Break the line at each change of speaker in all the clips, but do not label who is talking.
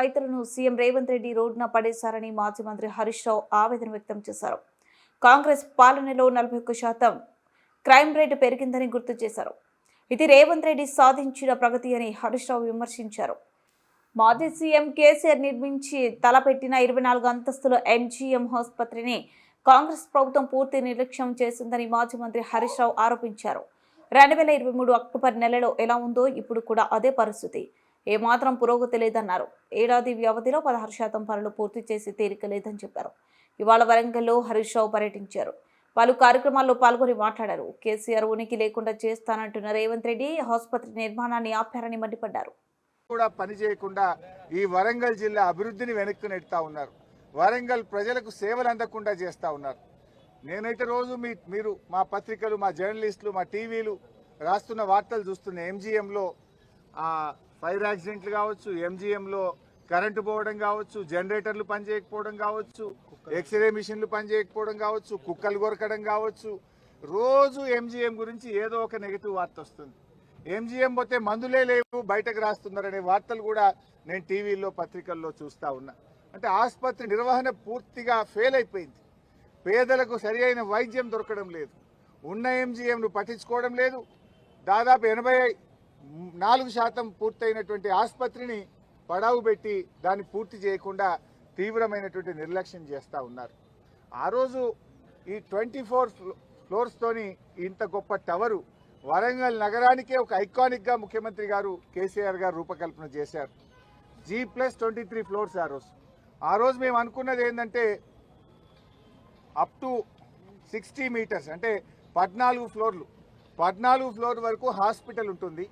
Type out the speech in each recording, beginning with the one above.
రైతులను సీఎం రేవంత్ రెడ్డి రోడ్డున పడేశారని మాజీ మంత్రి హరీష్ రావు ఆవేదన వ్యక్తం చేశారు. కాంగ్రెస్ పాలనలో 41% క్రైమ్ రేటు పెరిగిందని గుర్తు చేశారు. ఇది రేవంత్ రెడ్డి సాధించిన ప్రగతి అని హరీష్ రావు విమర్శించారు. మాజీ సీఎం కేసీఆర్ నిర్మించి తలపెట్టిన 24 అంతస్తుల ఎంజీఎం ఆసుపత్రిని కాంగ్రెస్ ప్రభుత్వం పూర్తి నిర్లక్ష్యం చేసిందని మాజీ మంత్రి హరీష్ రావు ఆరోపించారు. 2023 అక్టోబర్ నెలలో ఎలా ఉందో ఇప్పుడు కూడా అదే పరిస్థితి. ఏమాత్రం పురోగతి లేదన్నారు. ఏడాది వ్యవధిలో 16% పనులు పూర్తి చేసి తీరిక లేదని చెప్పారు. ఇవాళ వరంగల్లో హరీష్ రావు పర్యటించారు. పలు కార్యక్రమాల్లో పాల్గొని మాట్లాడారు. కేసీఆర్ ఉనికి లేకుండా చేస్తానంటున్న రేవంత్ రెడ్డి ఆసుపత్రి నిర్మాణాన్ని ఆపారని మండిపడ్డారు.
కూడా పని చేయకుండా ఈ వరంగల్ జిల్లా అభివృద్ధిని వెనక్కి నెడతా ఉన్నారు. వరంగల్ ప్రజలకు సేవలు అందకుండా చేస్తూ ఉన్నారు. నేనైతే రోజు మీరు మా పత్రికలు, మా జర్నలిస్టులు, మా టీవీలు రాస్తున్న వార్తలు చూస్తున్నా. ఎంజీఎంలో ఫైర్ యాక్సిడెంట్లు కావచ్చు, ఎంజీఎంలో కరెంటు పోవడం కావచ్చు, జనరేటర్లు పనిచేయకపోవడం కావచ్చు, ఎక్స్రే మిషన్లు పనిచేయకపోవడం కావచ్చు, కుక్కలు కొరకడం కావచ్చు. రోజు ఎంజీఎం గురించి ఏదో ఒక నెగిటివ్ వార్త వస్తుంది. ఎంజీఎం పోతే మందులే లేవు, బయటకు రాస్తున్నారనే వార్తలు కూడా నేను టీవీల్లో, పత్రికల్లో చూస్తూ ఉన్నా. అంటే ఆసుపత్రి నిర్వహణ పూర్తిగా ఫెయిల్ అయిపోయింది. పేదలకు సరి అయిన వైద్యం దొరకడం లేదు. ఉన్న ఎంజీఎంను పట్టించుకోవడం లేదు. దాదాపు 84% పూర్తయినటువంటి ఆసుపత్రిని పడావు పెట్టి దాన్ని పూర్తి చేయకుండా తీవ్రమైనటువంటి నిర్లక్ష్యం చేస్తూ ఉన్నారు. ఆ రోజు ఈ 24 ఫ్లోర్స్తోని ఇంత గొప్ప టవరు వరంగల్ నగరానికే ఒక ఐకానిక్గా ముఖ్యమంత్రి గారు కేసీఆర్ గారు రూపకల్పన చేశారు. G+23 ఫ్లోర్స్ ఆ రోజు మేము అనుకున్నది ఏంటంటే అప్ టు 60 మీటర్స్ అంటే 14 ఫ్లోర్లు, 14 ఫ్లోర్ వరకు హాస్పిటల్ ఉంటుంది.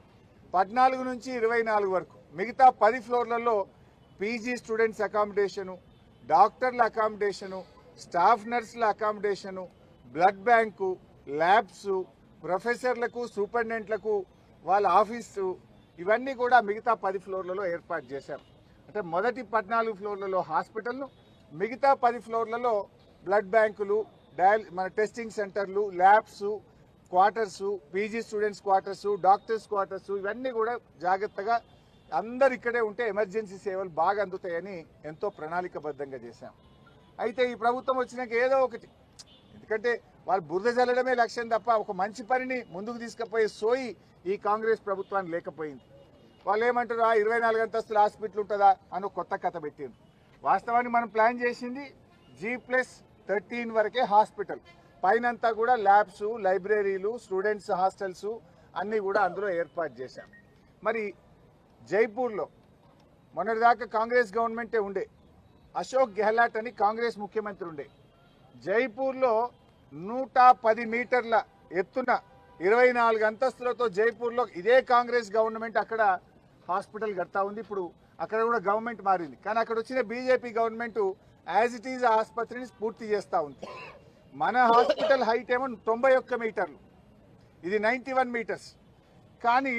14 నుంచి 24 వరకు మిగతా 10 ఫ్లోర్లలో పీజీ స్టూడెంట్స్ అకామిడేషను, డాక్టర్ల అకామిడేషను, స్టాఫ్ నర్సుల అకామిడేషను, బ్లడ్ బ్యాంకు, ల్యాబ్స్, ప్రొఫెసర్లకు, సూపరింటెండెంట్లకు వాళ్ళ ఆఫీసు, ఇవన్నీ కూడా మిగతా 10 ఫ్లోర్లలో ఏర్పాటు చేశాం. అంటే మొదటి 14 ఫ్లోర్లలో హాస్పిటల్ను, మిగతా 10 ఫ్లోర్లలో బ్లడ్ బ్యాంకులు, మన టెస్టింగ్ సెంటర్లు, labs, quarters, PG students quarters, doctors quarters, ఇవన్నీ కూడా జాగ్రత్తగా అందరు ఇక్కడే ఉంటే ఎమర్జెన్సీ సేవలు బాగా అందుతాయని ఎంతో ప్రణాళికబద్ధంగా చేశాం. అయితే ఈ ప్రభుత్వం వచ్చినాక ఏదో ఒకటి, ఎందుకంటే వాళ్ళు బురద చల్లడమే లక్ష్యం తప్ప ఒక మంచి పనిని ముందుకు తీసుకుపోయే సోయి ఈ కాంగ్రెస్ ప్రభుత్వానికి లేకపోయింది. వాళ్ళు ఏమంటారు, 24 అంతస్తుల హాస్పిటల్ ఉంటుందా అని కొత్త కథ పెట్టారు. వాస్తవానికి మనం ప్లాన్ చేసింది G+13 వరకే హాస్పిటల్, పైనంతా కూడా ల్యాబ్స్, లైబ్రరీలు, స్టూడెంట్స్ హాస్టల్స్ అన్నీ కూడా అందులో ఏర్పాటు చేశాం. మరి జైపూర్లో మొన్నటిదాకా కాంగ్రెస్ గవర్నమెంటే ఉండే, అశోక్ గెహ్లాట్ అని కాంగ్రెస్ ముఖ్యమంత్రి ఉండే. జైపూర్లో 110 మీటర్ల ఎత్తున 24 అంతస్తులతో జైపూర్లో ఇదే కాంగ్రెస్ గవర్నమెంట్ అక్కడ హాస్పిటల్ కడతా ఉంది. ఇప్పుడు అక్కడ కూడా గవర్నమెంట్ మారింది, కానీ అక్కడ వచ్చిన BJP government as it is ఆసుపత్రిని పూర్తి చేస్తూ ఉంది. మన హాస్పిటల్ హైట్ ఏమో 91 మీటర్లు, ఇది 91 మీటర్స్. కానీ